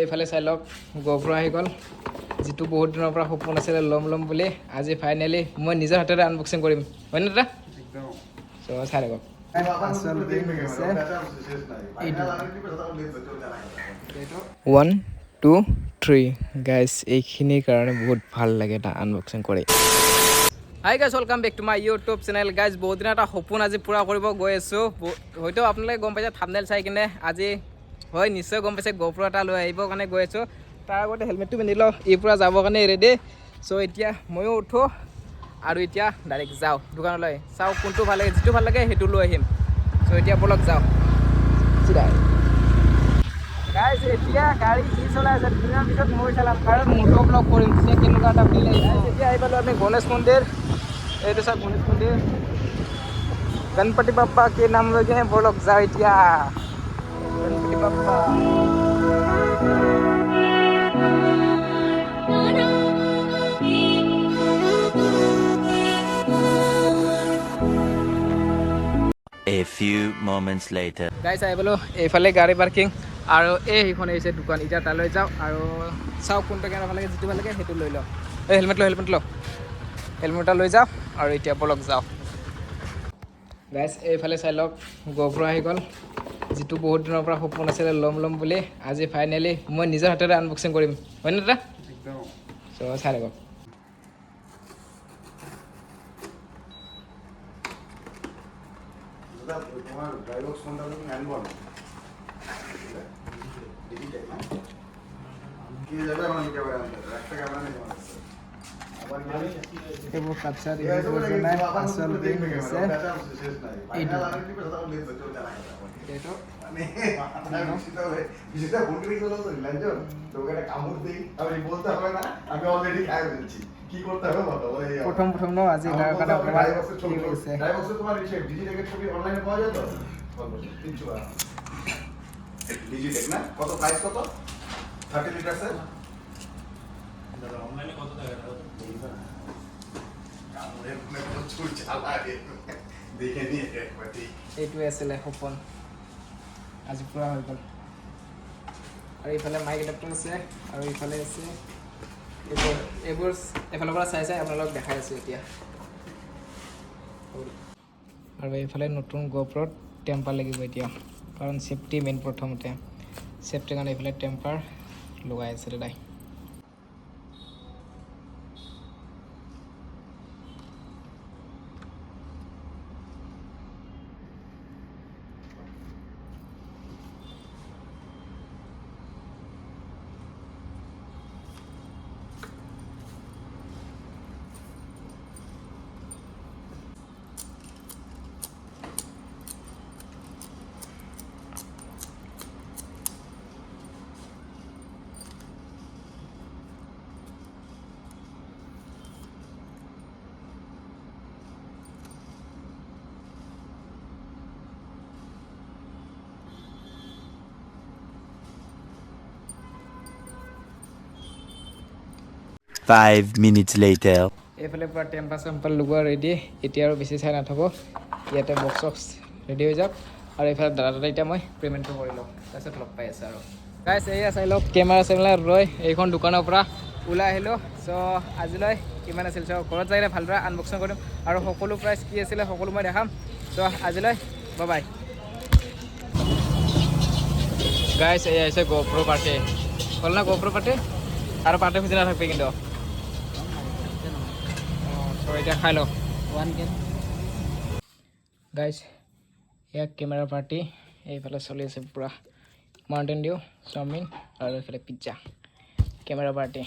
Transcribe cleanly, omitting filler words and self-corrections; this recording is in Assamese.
এইফালে চাই লওক GoPro আহি গ'ল যিটো বহুত দিনৰ পৰা সপোন আছিলে ল'ম বুলি আজি ফাইনেলি মই নিজৰ হাতেৰে আনবক্সিং কৰিম হয়নে দাদা একদম সো চাই লওক আসল পিন আছে এইটো 1 2 3 গাইস এইখিনিৰ কাৰণে বহুত ভাল লাগে এটা আনবক্সিং কৰি hi guys welcome back to my YouTube channel guys বহুত দিন এটা সপোন আজি পুৰা কৰিব গৈ আছো হয়তো আপোনালোকে গম পাইছে থাম্বনেল চাই কিনে আজি হয় নিশ্চয় গম পাইছে GoPro এটা লৈ আহিবৰ কাৰণে গৈ আছো তাৰ আগতে হেলমেটটো পিন্ধি লওঁ এই পুৰা যাবৰ কাৰণে ৰেডি সো এতিয়া ময়ো উঠো আৰু এতিয়া ডাইৰেক্ট যাওঁ দোকানলৈ চাওঁ কোনটো ভাল লাগে যিটো ভাল লাগে সেইটো লৈ আহিম সো এতিয়া বলক যাওঁ চিধাই গাইস এতিয়া গাড়ী কি চলাই আছে দিনৰ পিছত মই চলাম কাৰণ মোটো ব্লগ কৰিম তেতিয়া কেনেকুৱা এটা ফিল আহিব এতিয়া আহি পালোঁ আমি গণেশ মন্দিৰ এইটো চাওক গণেশ মন্দিৰ গণপতি বাপ্পা के नाम লৈ কিনে বলক যাওঁ এতিয়া Ganpati Bappa A few moments later guys আই বলো এইফালে গাড়ী পাৰ্কিং আৰু এইখন হৈছে দোকান এতিয়া তালৈ যাওঁ আৰু চাওঁ কোনটো কেনেকুৱা ভাল লাগে যিটো ভাল লাগে সেইটো লৈ লওঁ এই হেলমেট ল হেলমেট লৈ যাওঁ আৰু এতিয়া বলক যাওঁ গাইস এইফালে চাই লওক GoPro আহি গ'ল যিটো বহুত দিনৰ পৰা সপোন আছিলে ল'ম বুলি আজি ফাইনেলি মই নিজৰ হাতেৰে আনবক্সিং কৰিম হয়নে দাদা একদম সো চাই লওক তোমার ড্রাইভক্স ফোনটা তুমি আনবো না কি যাবে আমার ক্যামেরা আনতে একটা ক্যামেরা নিয়ে আমার আবার এইবোৰ কাপচাৰ এইবোৰ নাই আসল পিন আছে এইটো এইটো বিষয়টা ভুল করে গেল তো লাঞ্জন তোকে একটা কামড় দেই আমি বলতে হবে না আমি অলরেডি খাই ফেলছি কি করতে হবে বলো ওই প্রথম ন আজি কারণে ড্রাইভক্সের ছবি আছে ড্রাইভক্সে তোমার এই ডিজিটেকের ছবি অনলাইনে পাওয়া যায় তো বল 300 টাকা ডিজিটেক না কত প্রাইস কত 30 লিটার স্যার দাদা অনলাইনে কত টাকা কামড়ে মনে প্রচুর জ্বালা রে দেখে নিয়ে একবার ঠিক এইটো আছিলে সপোন আজি পুৰা হৈ গ'ল আৰু এইফালে মাইক এডাপ্টাৰ আছে আৰু এইফালে আছে এইবোৰ এফালৰ পৰা চাই আপোনালোকক দেখাই আছোঁ এতিয়া আৰু এইফালে নতুন GoProত টেম্পাৰ লাগিব এতিয়া কাৰণ সেফটি মেইন প্ৰথমতে সেফটিৰ কাৰণে এইফালে টেম্পাৰ লগাই আছে দাদাই Five minutes later এইফালে পৰা টেম্পাৰ চেম্পাৰ লগোৱা ৰেডি এতিয়া আৰু বেছি চাই নাথাকো ইয়াতে বক্স ৰেডি হৈ যাওক আৰু এইফালে দাদা এতিয়া মই পে'মেণ্টটো কৰি লওঁ তাৰপিছত লগ পাই আছে আৰু গাইছ এয়া চাই লওক কেমেৰা চেমেৰা লৈ এইখন দোকানৰ পৰা ওলাই আহিলোঁ চ' আজিলৈ কিমান আছিল চ' ঘৰত যাই ভালদৰে আনবক্সিং কৰিম আৰু সকলো প্ৰাইচ কি আছিলে সকলো মই দেখাম চ' আজিলৈ বাই গাইছ এয়া হৈছে GoPro পাৰ্টি হ'ল না GoPro পাৰ্টি আৰু পাৰ্টি খুজি নাথাকবি কিন্তু এতিয়া খাই লওঁ গাইছ এয়া কেমেৰা পাৰ্টি এইফালে চলি আছে পুৰা মাউণ্টেইন ডিউ চাওমিন আৰু এইফালে পিজ্জা কেমেৰা পাৰ্টি